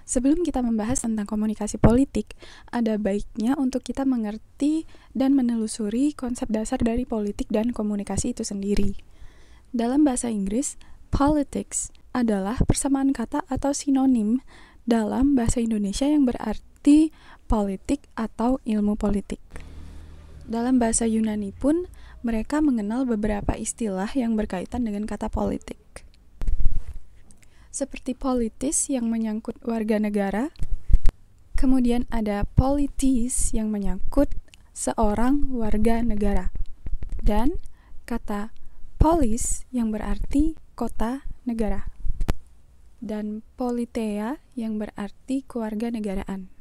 Sebelum kita membahas tentang komunikasi politik, ada baiknya untuk kita mengerti dan menelusuri konsep dasar dari politik dan komunikasi itu sendiri. Dalam bahasa Inggris, politics adalah persamaan kata atau sinonim dalam bahasa Indonesia yang berarti politik atau ilmu politik. Dalam bahasa Yunani pun, mereka mengenal beberapa istilah yang berkaitan dengan kata politik. Seperti politis yang menyangkut warga negara, kemudian ada politis yang menyangkut seorang warga negara, dan kata polis yang berarti kota negara, dan politeia yang berarti keluarga negaraan.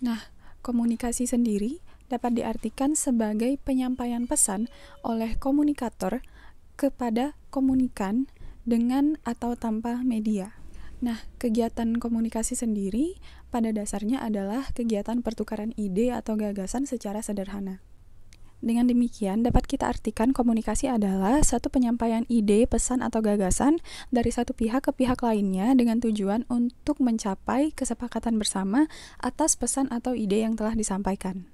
Nah, komunikasi sendiri dapat diartikan sebagai penyampaian pesan oleh komunikator kepada komunikan dengan atau tanpa media. Nah, kegiatan komunikasi sendiri pada dasarnya adalah kegiatan pertukaran ide atau gagasan secara sederhana. Dengan demikian, dapat kita artikan komunikasi adalah satu penyampaian ide, pesan, atau gagasan dari satu pihak ke pihak lainnya dengan tujuan untuk mencapai kesepakatan bersama atas pesan atau ide yang telah disampaikan.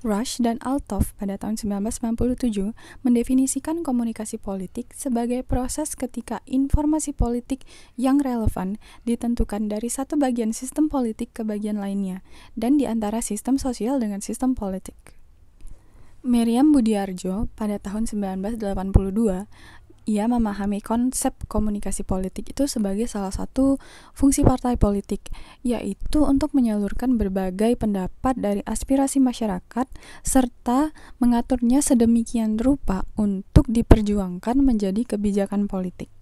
Rush dan Althoff pada tahun 1997 mendefinisikan komunikasi politik sebagai proses ketika informasi politik yang relevan ditentukan dari satu bagian sistem politik ke bagian lainnya, dan di antara sistem sosial dengan sistem politik. Meriam Budiarjo pada tahun 1982, ia memahami konsep komunikasi politik itu sebagai salah satu fungsi partai politik, yaitu untuk menyalurkan berbagai pendapat dari aspirasi masyarakat serta mengaturnya sedemikian rupa untuk diperjuangkan menjadi kebijakan politik.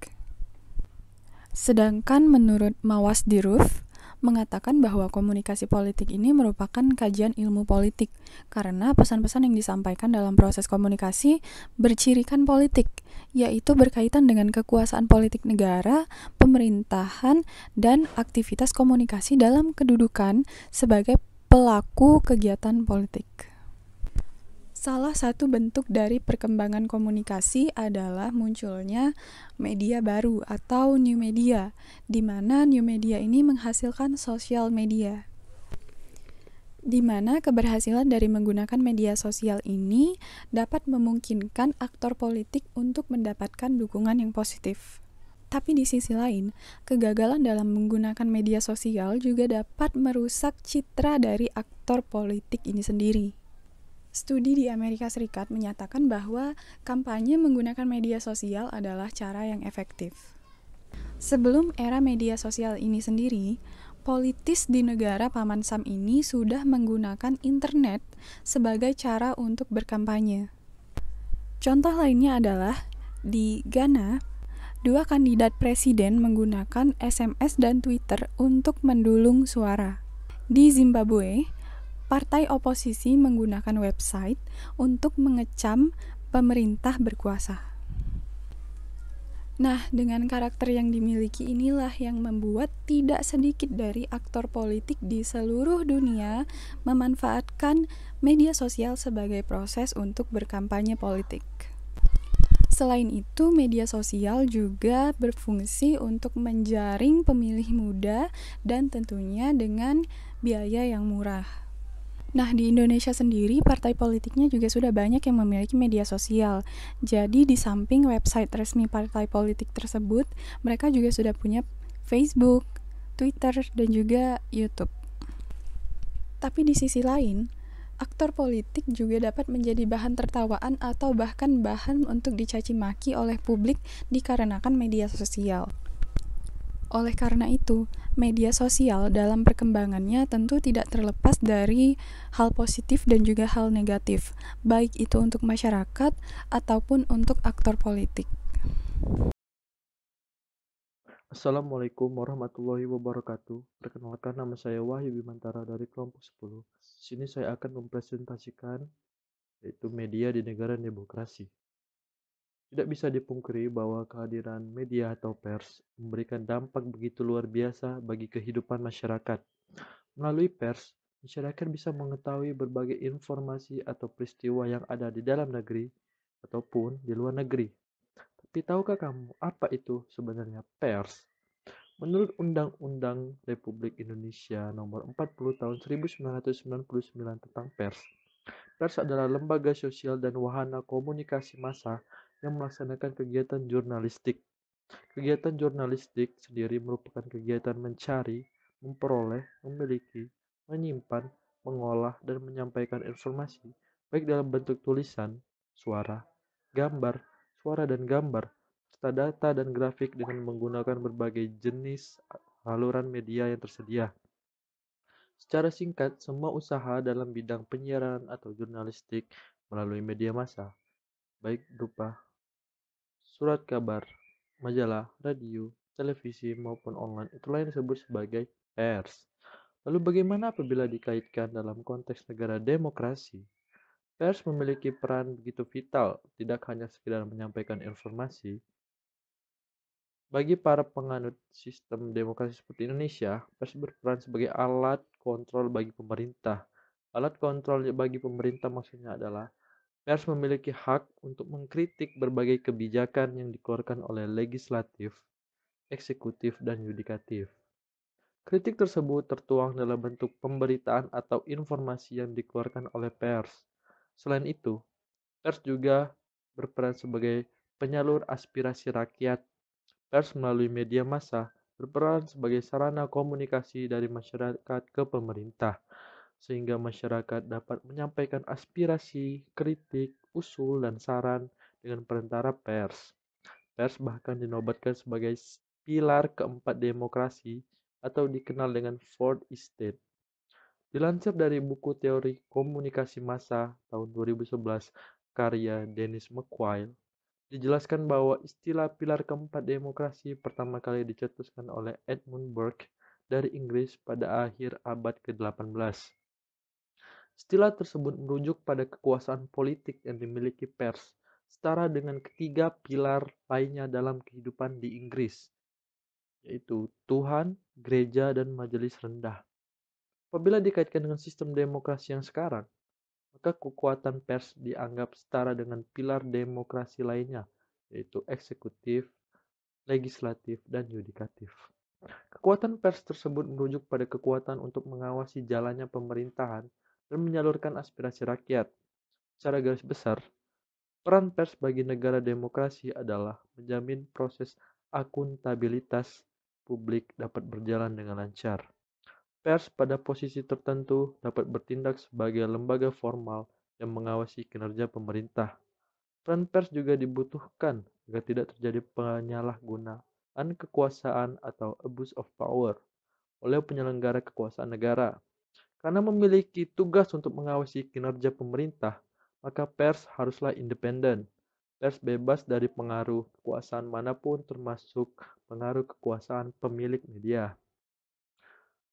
Sedangkan menurut Mawas Diruf, mengatakan bahwa komunikasi politik ini merupakan kajian ilmu politik karena pesan-pesan yang disampaikan dalam proses komunikasi bercirikan politik, yaitu berkaitan dengan kekuasaan politik negara, pemerintahan, dan aktivitas komunikasi dalam kedudukan sebagai pelaku kegiatan politik. Salah satu bentuk dari perkembangan komunikasi adalah munculnya media baru atau new media, di mana new media ini menghasilkan sosial media. Di mana keberhasilan dari menggunakan media sosial ini dapat memungkinkan aktor politik untuk mendapatkan dukungan yang positif. Tapi di sisi lain, kegagalan dalam menggunakan media sosial juga dapat merusak citra dari aktor politik ini sendiri. Studi di Amerika Serikat menyatakan bahwa kampanye menggunakan media sosial adalah cara yang efektif. Sebelum era media sosial ini sendiri, politis di negara Paman Sam ini sudah menggunakan internet sebagai cara untuk berkampanye. Contoh lainnya adalah di Ghana, dua kandidat presiden menggunakan SMS dan Twitter untuk mendulang suara. Di Zimbabwe, partai oposisi menggunakan website untuk mengecam pemerintah berkuasa. Nah, dengan karakter yang dimiliki inilah yang membuat tidak sedikit dari aktor politik di seluruh dunia memanfaatkan media sosial sebagai proses untuk berkampanye politik. Selain itu, media sosial juga berfungsi untuk menjaring pemilih muda dan tentunya dengan biaya yang murah. Nah, di Indonesia sendiri, partai politiknya juga sudah banyak yang memiliki media sosial. Jadi, di samping website resmi partai politik tersebut, mereka juga sudah punya Facebook, Twitter, dan juga YouTube. Tapi di sisi lain, aktor politik juga dapat menjadi bahan tertawaan atau bahkan bahan untuk dicaci maki oleh publik dikarenakan media sosial. Oleh karena itu, media sosial dalam perkembangannya tentu tidak terlepas dari hal positif dan juga hal negatif, baik itu untuk masyarakat ataupun untuk aktor politik. Assalamualaikum warahmatullahi wabarakatuh. Perkenalkan, nama saya Wahyu Bimantara dari kelompok 10. Di sini saya akan mempresentasikan yaitu media di negara demokrasi. Tidak bisa dipungkiri bahwa kehadiran media atau pers memberikan dampak begitu luar biasa bagi kehidupan masyarakat. Melalui pers, masyarakat bisa mengetahui berbagai informasi atau peristiwa yang ada di dalam negeri ataupun di luar negeri. Tapi tahukah kamu apa itu sebenarnya pers? Menurut Undang-Undang Republik Indonesia Nomor 40 Tahun 1999 tentang pers, pers adalah lembaga sosial dan wahana komunikasi massa yang melaksanakan kegiatan jurnalistik. Kegiatan jurnalistik sendiri merupakan kegiatan mencari, memperoleh, memiliki, menyimpan, mengolah, dan menyampaikan informasi, baik dalam bentuk tulisan, suara, gambar, suara dan gambar, serta data dan grafik dengan menggunakan berbagai jenis saluran media yang tersedia. Secara singkat, semua usaha dalam bidang penyiaran atau jurnalistik melalui media massa, baik berupa surat kabar, majalah, radio, televisi, maupun online, itulah yang disebut sebagai pers. Lalu bagaimana apabila dikaitkan dalam konteks negara demokrasi? Pers memiliki peran begitu vital, tidak hanya sekedar menyampaikan informasi. Bagi para penganut sistem demokrasi seperti Indonesia, pers berperan sebagai alat kontrol bagi pemerintah. Alat kontrol bagi pemerintah maksudnya adalah pers memiliki hak untuk mengkritik berbagai kebijakan yang dikeluarkan oleh legislatif, eksekutif, dan yudikatif. Kritik tersebut tertuang dalam bentuk pemberitaan atau informasi yang dikeluarkan oleh pers. Selain itu, pers juga berperan sebagai penyalur aspirasi rakyat. Pers melalui media massa berperan sebagai sarana komunikasi dari masyarakat ke pemerintah, sehingga masyarakat dapat menyampaikan aspirasi, kritik, usul, dan saran dengan perantara pers. Pers bahkan dinobatkan sebagai pilar keempat demokrasi atau dikenal dengan Fourth Estate. Dilansir dari buku Teori Komunikasi Massa tahun 2011 karya Dennis McQuail, dijelaskan bahwa istilah pilar keempat demokrasi pertama kali dicetuskan oleh Edmund Burke dari Inggris pada akhir abad ke-18. Istilah tersebut merujuk pada kekuasaan politik yang dimiliki pers, setara dengan ketiga pilar lainnya dalam kehidupan di Inggris, yaitu Tuhan, gereja, dan majelis rendah. Apabila dikaitkan dengan sistem demokrasi yang sekarang, maka kekuatan pers dianggap setara dengan pilar demokrasi lainnya, yaitu eksekutif, legislatif, dan yudikatif. Kekuatan pers tersebut merujuk pada kekuatan untuk mengawasi jalannya pemerintahan dan menyalurkan aspirasi rakyat. Secara garis besar, peran pers bagi negara demokrasi adalah menjamin proses akuntabilitas publik dapat berjalan dengan lancar. Pers pada posisi tertentu dapat bertindak sebagai lembaga formal yang mengawasi kinerja pemerintah. Peran pers juga dibutuhkan agar tidak terjadi penyalahgunaan kekuasaan atau abuse of power oleh penyelenggara kekuasaan negara. Karena memiliki tugas untuk mengawasi kinerja pemerintah, maka pers haruslah independen. Pers bebas dari pengaruh kekuasaan manapun termasuk pengaruh kekuasaan pemilik media.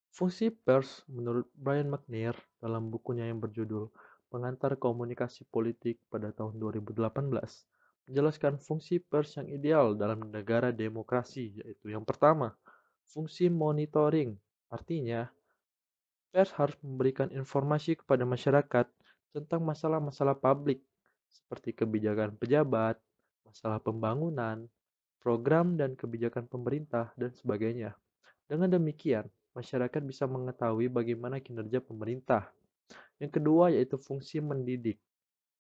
Fungsi pers menurut Brian McNair dalam bukunya yang berjudul Pengantar Komunikasi Politik pada tahun 2018 menjelaskan fungsi pers yang ideal dalam negara demokrasi, yaitu yang pertama, fungsi monitoring. Artinya, pers harus memberikan informasi kepada masyarakat tentang masalah-masalah publik seperti kebijakan pejabat, masalah pembangunan, program dan kebijakan pemerintah, dan sebagainya. Dengan demikian, masyarakat bisa mengetahui bagaimana kinerja pemerintah. Yang kedua yaitu fungsi mendidik.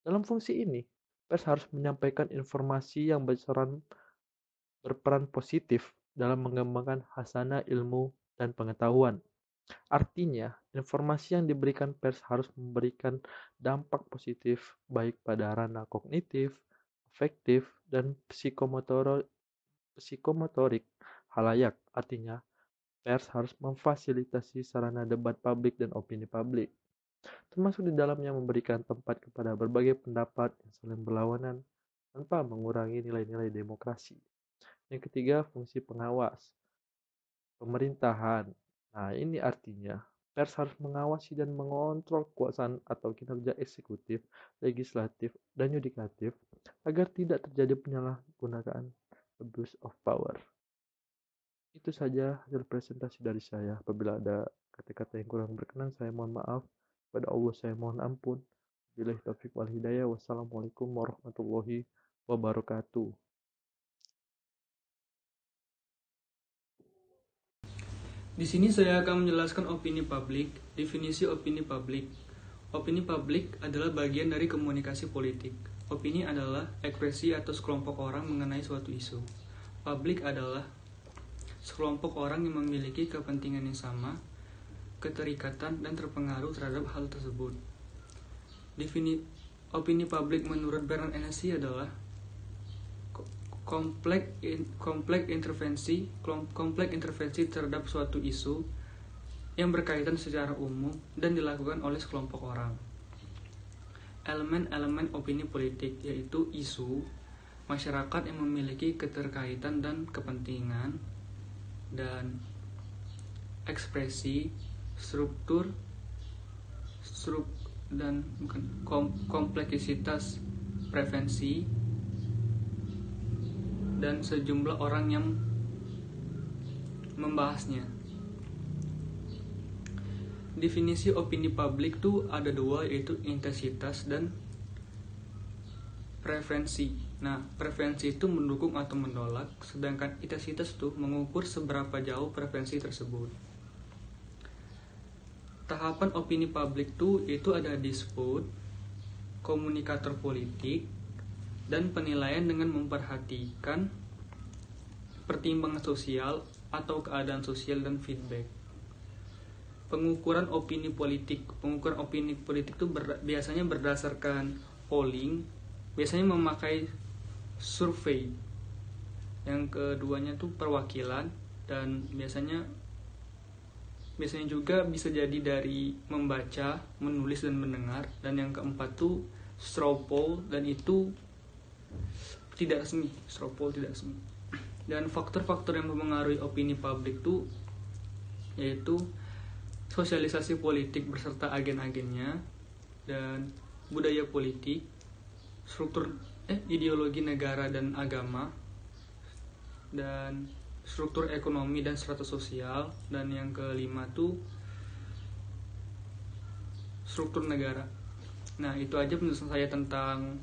Dalam fungsi ini, pers harus menyampaikan informasi yang berperan positif dalam mengembangkan hasanah ilmu dan pengetahuan. Artinya, informasi yang diberikan pers harus memberikan dampak positif baik pada ranah kognitif, afektif, dan psikomotorik halayak. Artinya, pers harus memfasilitasi sarana debat publik dan opini publik, termasuk di dalamnya memberikan tempat kepada berbagai pendapat yang saling berlawanan tanpa mengurangi nilai-nilai demokrasi. Yang ketiga, fungsi pengawas pemerintahan. Nah, ini artinya pers harus mengawasi dan mengontrol kekuasaan atau kinerja eksekutif, legislatif, dan yudikatif agar tidak terjadi penyalahgunaan abuse of power. Itu saja hasil presentasi dari saya. Apabila ada kata-kata yang kurang berkenan, saya mohon maaf. Pada Allah saya mohon ampun. Billahi taufiq wal hidayah. Wassalamualaikum warahmatullahi wabarakatuh. Di sini saya akan menjelaskan opini publik. Definisi opini publik. Opini publik adalah bagian dari komunikasi politik. Opini adalah ekspresi atau sekelompok orang mengenai suatu isu. Publik adalah sekelompok orang yang memiliki kepentingan yang sama, keterikatan, dan terpengaruh terhadap hal tersebut. Opini publik menurut Bernard Hennessy adalah kompleks intervensi terhadap suatu isu yang berkaitan secara umum dan dilakukan oleh sekelompok orang. Elemen-elemen opini politik yaitu isu, masyarakat yang memiliki keterkaitan dan kepentingan, dan ekspresi, struktur dan kompleksitas preferensi, dan sejumlah orang yang membahasnya. Definisi opini publik tuh ada dua, yaitu intensitas dan preferensi. Nah, preferensi itu mendukung atau menolak, sedangkan intensitas tuh mengukur seberapa jauh preferensi tersebut. Tahapan opini publik tuh itu ada dispute, komunikator politik, dan penilaian dengan memperhatikan pertimbangan sosial atau keadaan sosial dan feedback. Pengukuran opini politik itu biasanya berdasarkan polling, biasanya memakai survei. Yang keduanya tuh perwakilan, dan biasanya juga bisa jadi dari membaca, menulis, dan mendengar. Dan yang keempat tuh straw poll, dan itu tidak resmi. Dan faktor-faktor yang mempengaruhi opini publik itu yaitu sosialisasi politik beserta agen-agennya, dan budaya politik, struktur ideologi negara dan agama, dan struktur ekonomi dan strata sosial, dan yang kelima tuh struktur negara. Nah, itu aja penjelasan saya tentang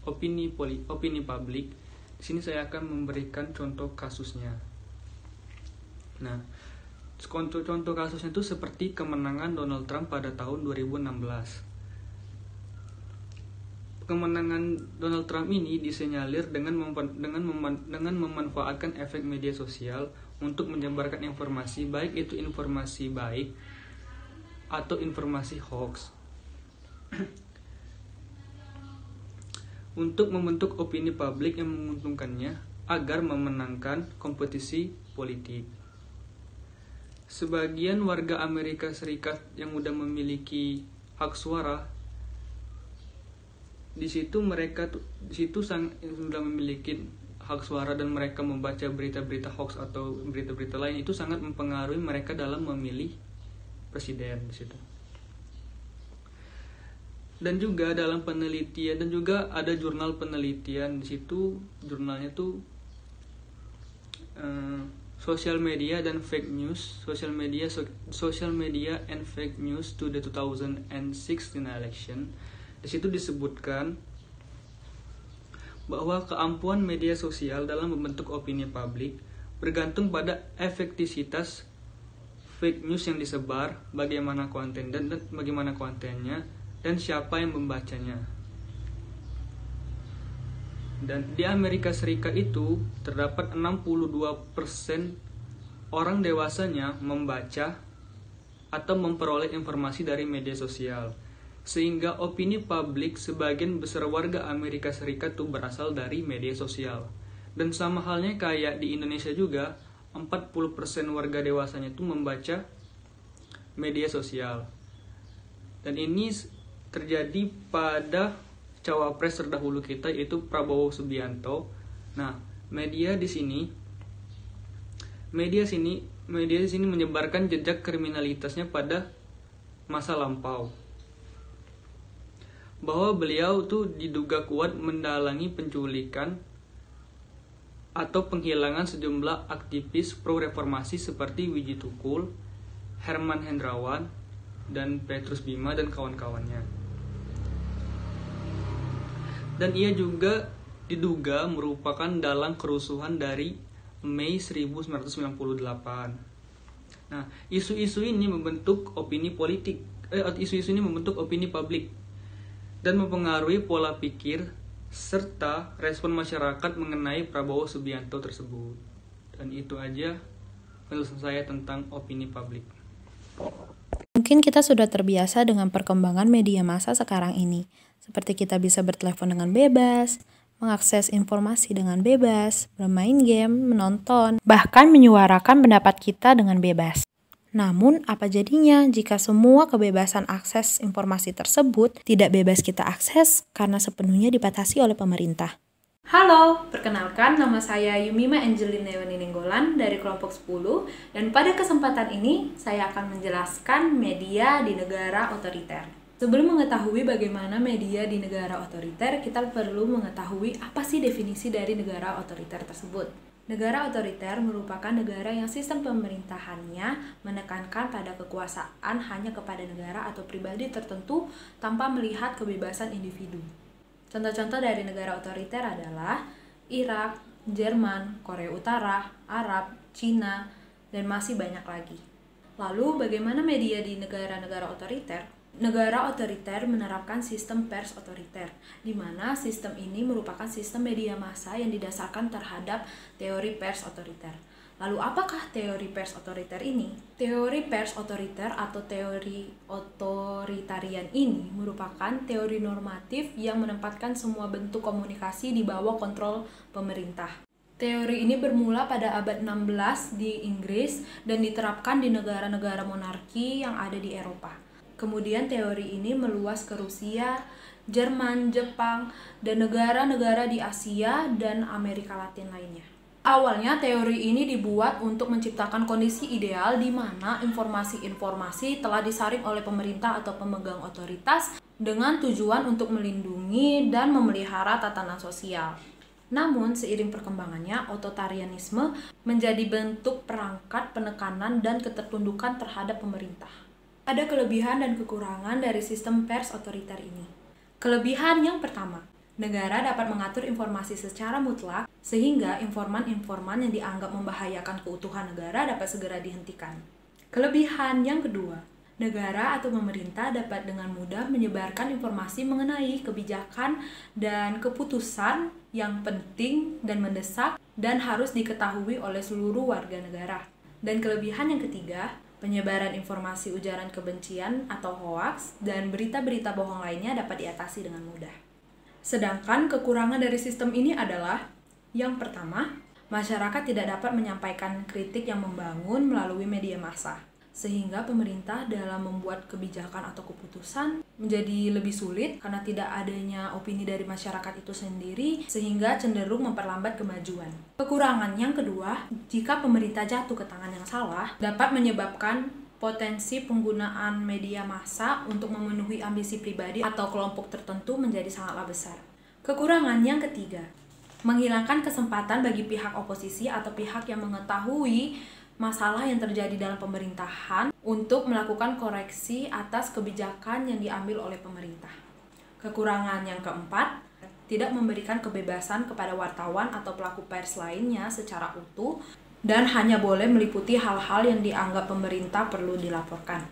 opini publik. Di sini saya akan memberikan contoh kasusnya. Nah, contoh kasusnya itu seperti kemenangan Donald Trump pada tahun 2016. Kemenangan Donald Trump ini disinyalir dengan memanfaatkan efek media sosial untuk menyebarkan informasi, baik itu informasi baik atau informasi hoax, untuk membentuk opini publik yang menguntungkannya agar memenangkan kompetisi politik. Sebagian warga Amerika Serikat yang sudah memiliki hak suara, di situ sudah memiliki hak suara, dan mereka membaca berita-berita hoax atau berita-berita lain, itu sangat mempengaruhi mereka dalam memilih presiden di situ. Dan juga dalam penelitian, dan juga ada jurnal penelitian di situ, jurnalnya tuh social media dan fake news, social media and fake news to the 2016 election. Di situ disebutkan bahwa keampuhan media sosial dalam membentuk opini publik bergantung pada efektivitas fake news yang disebar, bagaimana konten dan bagaimana kontennya, dan siapa yang membacanya. Dan di Amerika Serikat itu terdapat 62% orang dewasanya membaca atau memperoleh informasi dari media sosial. Sehingga opini publik sebagian besar warga Amerika Serikat itu berasal dari media sosial. Dan sama halnya kayak di Indonesia juga, 40% warga dewasanya itu membaca media sosial. Dan ini terjadi pada cawapres terdahulu kita, yaitu Prabowo Subianto. Nah, media di sini menyebarkan jejak kriminalitasnya pada masa lampau, bahwa beliau tuh diduga kuat mendalangi penculikan atau penghilangan sejumlah aktivis pro-reformasi seperti Wiji Tukul, Herman Hendrawan, dan Petrus Bima dan kawan-kawannya. Dan ia juga diduga merupakan dalang kerusuhan dari Mei 1998. Nah, isu-isu ini membentuk opini publik dan mempengaruhi pola pikir serta respon masyarakat mengenai Prabowo Subianto tersebut. Dan itu aja penjelasan saya tentang opini publik. Mungkin kita sudah terbiasa dengan perkembangan media massa sekarang ini, seperti kita bisa bertelepon dengan bebas, mengakses informasi dengan bebas, bermain game, menonton, bahkan menyuarakan pendapat kita dengan bebas. Namun, apa jadinya jika semua kebebasan akses informasi tersebut tidak bebas kita akses karena sepenuhnya dibatasi oleh pemerintah? Halo, perkenalkan nama saya Yumima Angelina Yonininggolan dari kelompok 10 dan pada kesempatan ini saya akan menjelaskan media di negara otoriter. Sebelum mengetahui bagaimana media di negara otoriter, kita perlu mengetahui apa sih definisi dari negara otoriter tersebut. Negara otoriter merupakan negara yang sistem pemerintahannya menekankan pada kekuasaan hanya kepada negara atau pribadi tertentu tanpa melihat kebebasan individu. Contoh-contoh dari negara otoriter adalah Irak, Jerman, Korea Utara, Arab, Cina, dan masih banyak lagi. Lalu, bagaimana media di negara-negara otoriter? Negara otoriter menerapkan sistem pers otoriter, di mana sistem ini merupakan sistem media massa yang didasarkan terhadap teori pers otoriter. Lalu apakah teori pers otoriter ini? Teori pers otoriter atau teori otoritarian ini merupakan teori normatif yang menempatkan semua bentuk komunikasi di bawah kontrol pemerintah. Teori ini bermula pada abad 16 di Inggris dan diterapkan di negara-negara monarki yang ada di Eropa. Kemudian teori ini meluas ke Rusia, Jerman, Jepang, dan negara-negara di Asia dan Amerika Latin lainnya. Awalnya teori ini dibuat untuk menciptakan kondisi ideal di mana informasi-informasi telah disaring oleh pemerintah atau pemegang otoritas dengan tujuan untuk melindungi dan memelihara tatanan sosial. Namun, seiring perkembangannya, otoritarianisme menjadi bentuk perangkat penekanan dan ketertundukan terhadap pemerintah. Ada kelebihan dan kekurangan dari sistem pers otoriter ini. Kelebihan yang pertama, negara dapat mengatur informasi secara mutlak sehingga informan-informan yang dianggap membahayakan keutuhan negara dapat segera dihentikan. Kelebihan yang kedua, negara atau pemerintah dapat dengan mudah menyebarkan informasi mengenai kebijakan dan keputusan yang penting dan mendesak dan harus diketahui oleh seluruh warga negara. Dan kelebihan yang ketiga, penyebaran informasi ujaran kebencian atau hoaks dan berita-berita bohong lainnya dapat diatasi dengan mudah. Sedangkan kekurangan dari sistem ini adalah, yang pertama, masyarakat tidak dapat menyampaikan kritik yang membangun melalui media massa, sehingga pemerintah dalam membuat kebijakan atau keputusan menjadi lebih sulit karena tidak adanya opini dari masyarakat itu sendiri, sehingga cenderung memperlambat kemajuan. Kekurangan yang kedua, jika pemerintah jatuh ke tangan yang salah, dapat menyebabkan potensi penggunaan media massa untuk memenuhi ambisi pribadi atau kelompok tertentu menjadi sangatlah besar. Kekurangan yang ketiga, menghilangkan kesempatan bagi pihak oposisi atau pihak yang mengetahui masalah yang terjadi dalam pemerintahan untuk melakukan koreksi atas kebijakan yang diambil oleh pemerintah. Kekurangan yang keempat, tidak memberikan kebebasan kepada wartawan atau pelaku pers lainnya secara utuh dan hanya boleh meliputi hal-hal yang dianggap pemerintah perlu dilaporkan.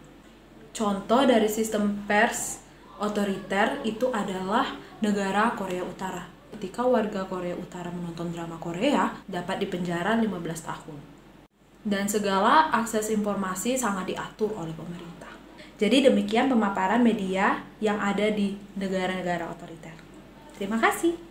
Contoh dari sistem pers otoriter itu adalah negara Korea Utara. Ketika warga Korea Utara menonton drama Korea, dapat dipenjara 15 tahun. Dan segala akses informasi sangat diatur oleh pemerintah. Jadi demikian pemaparan media yang ada di negara-negara otoriter. Terima kasih.